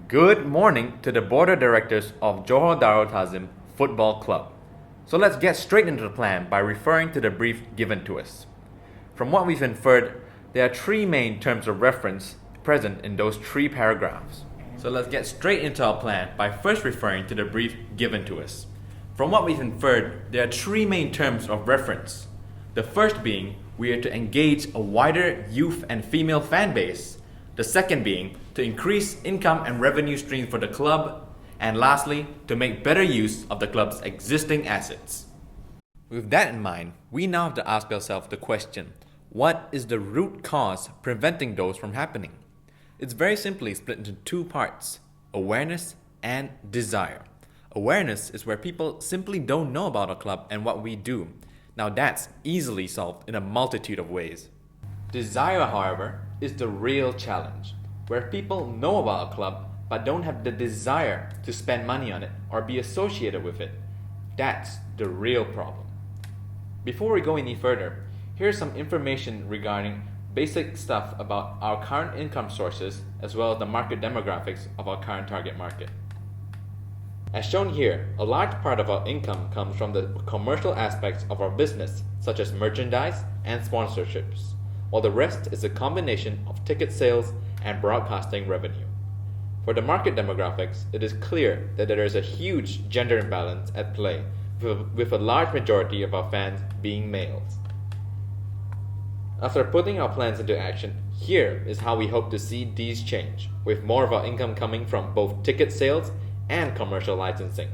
Good morning to the board of directors of Jeeho Darul Tazim Football Club. So let's get straight into the plan by referring to the brief given to us. From what we've inferred, there are three main terms of reference present in those three paragraphs. So let's get straight into our plan by first referring to the brief given to us. From what we've inferred, there are three main terms of reference. The first being, we are to engage a wider youth and female fan base. The second being, to increase income and revenue streams for the club. And lastly, to make better use of the club's existing assets. With that in mind, we now have to ask ourselves the question, what is the root cause preventing those from happening? It's very simply split into two parts, awareness and desire. Awareness is where people simply don't know about a club and what we do. Now that's easily solved in a multitude of ways. Desire, however, is the real challenge, where people know about a club but don't have the desire to spend money on it or be associated with it. That's the real problem. Before we go any further, here's some information regarding basic stuff about our current income sources as well as the market demographics of our current target market. As shown here, a large part of our income comes from the commercial aspects of our business, such as merchandise and sponsorships, while the rest is a combination of ticket sales and broadcasting revenue. For the market demographics, it is clear that there is a huge gender imbalance at play, with a large majority of our fans being males. After putting our plans into action, here is how we hope to see these change, with more of our income coming from both ticket sales and commercial licensing.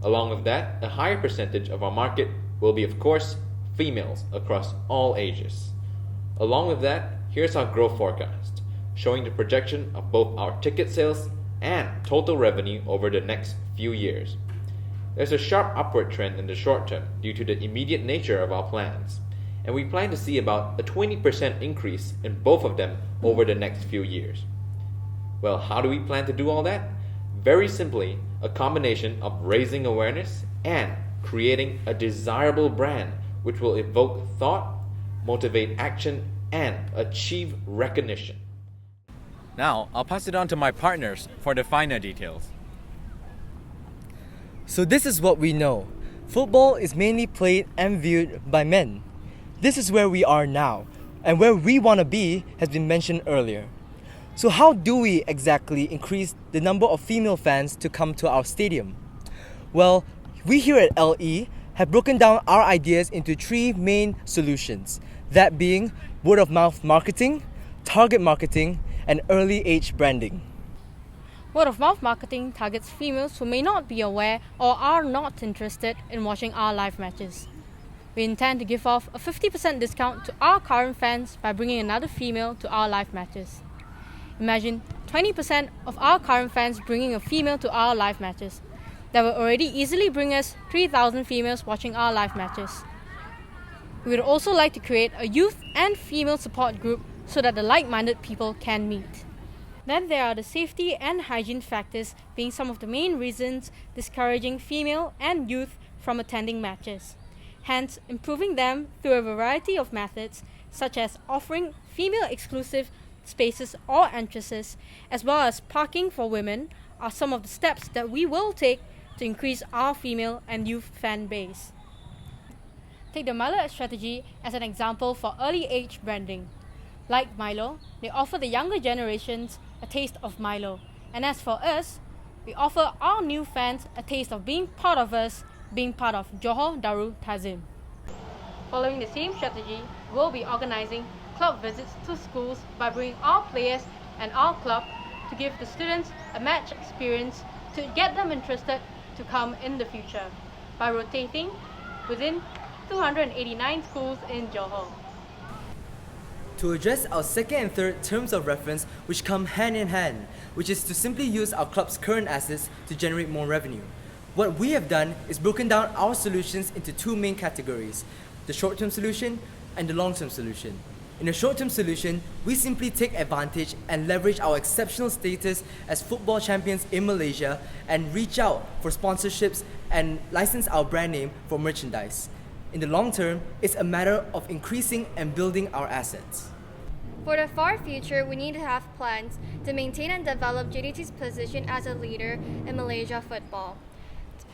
Along with that, a higher percentage of our market will be, of course, females across all ages. Along with that, here's our growth forecast, showing the projection of both our ticket sales and total revenue over the next few years. There's a sharp upward trend in the short term due to the immediate nature of our plans, and we plan to see about a 20% increase in both of them over the next few years. Well, how do we plan to do all that? Very simply, a combination of raising awareness and creating a desirable brand which will evoke thought, motivate action, and achieve recognition. Now, I'll pass it on to my partners for the finer details. So this is what we know. Football is mainly played and viewed by men. This is where we are now, and where we want to be has been mentioned earlier. So how do we exactly increase the number of female fans to come to our stadium? Well, we here at LE have broken down our ideas into three main solutions, that being word-of-mouth marketing, target marketing, and early age branding. Word-of-mouth marketing targets females who may not be aware or are not interested in watching our live matches. We intend to give off a 50% discount to our current fans by bringing another female to our live matches. Imagine 20% of our current fans bringing a female to our live matches. That will already easily bring us 3,000 females watching our live matches. We would also like to create a youth and female support group so that the like-minded people can meet. Then there are the safety and hygiene factors being some of the main reasons discouraging female and youth from attending matches. Hence, improving them through a variety of methods such as offering female-exclusive spaces or entrances, as well as parking for women, are some of the steps that we will take to increase our female and youth fan base. Take the Milo strategy as an example for early age branding. Like Milo, they offer the younger generations a taste of Milo. And as for us, we offer our new fans a taste of being part of us, being part of Jeeho Darul Tazim. Following the same strategy, we'll be organizing club visits to schools by bringing our players and our club to give the students a match experience to get them interested to come in the future by rotating within 289 schools in Jeeho. To address our second and third terms of reference which come hand in hand, which is to simply use our club's current assets to generate more revenue. What we have done is broken down our solutions into two main categories, the short-term solution and the long-term solution. In a short-term solution, we simply take advantage and leverage our exceptional status as football champions in Malaysia and reach out for sponsorships and license our brand name for merchandise. In the long term, it's a matter of increasing and building our assets. For the far future, we need to have plans to maintain and develop JDT's position as a leader in Malaysia football.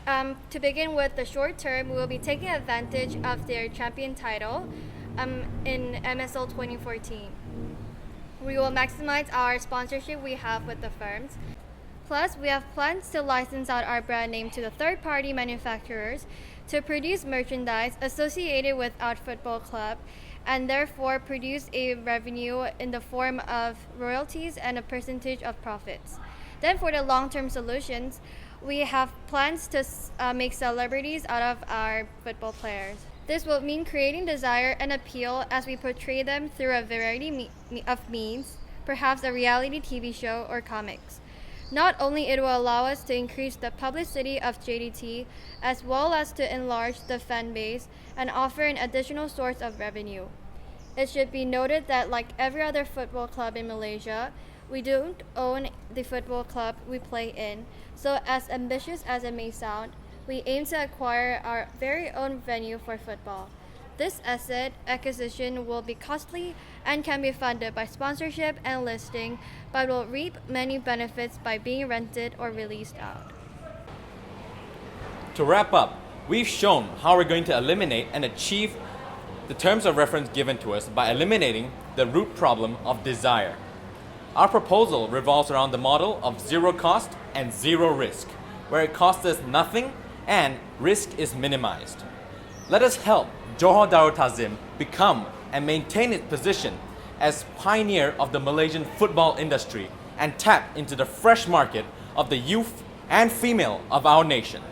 To begin with the short term, we will be taking advantage of their champion title in MSL 2014. We will maximize our sponsorship we have with the firms. Plus, we have plans to license out our brand name to the third-party manufacturers to produce merchandise associated with our football club and therefore produce a revenue in the form of royalties and a percentage of profits. Then for the long-term solutions, we have plans to make celebrities out of our football players. This will mean creating desire and appeal as we portray them through a variety of means, perhaps a reality TV show or comics. Not only it will allow us to increase the publicity of JDT, as well as to enlarge the fan base and offer an additional source of revenue. It should be noted that like every other football club in Malaysia, we don't own the football club we play in, so as ambitious as it may sound, we aim to acquire our very own venue for football. This asset acquisition will be costly and can be funded by sponsorship and listing, but will reap many benefits by being rented or released out. To wrap up, we've shown how we're going to eliminate and achieve the terms of reference given to us by eliminating the root problem of desire. Our proposal revolves around the model of zero cost and zero risk, where it costs us nothing and risk is minimized. Let us help Johor Darul Ta'zim become and maintain its position as pioneer of the Malaysian football industry and tap into the fresh market of the youth and female of our nation.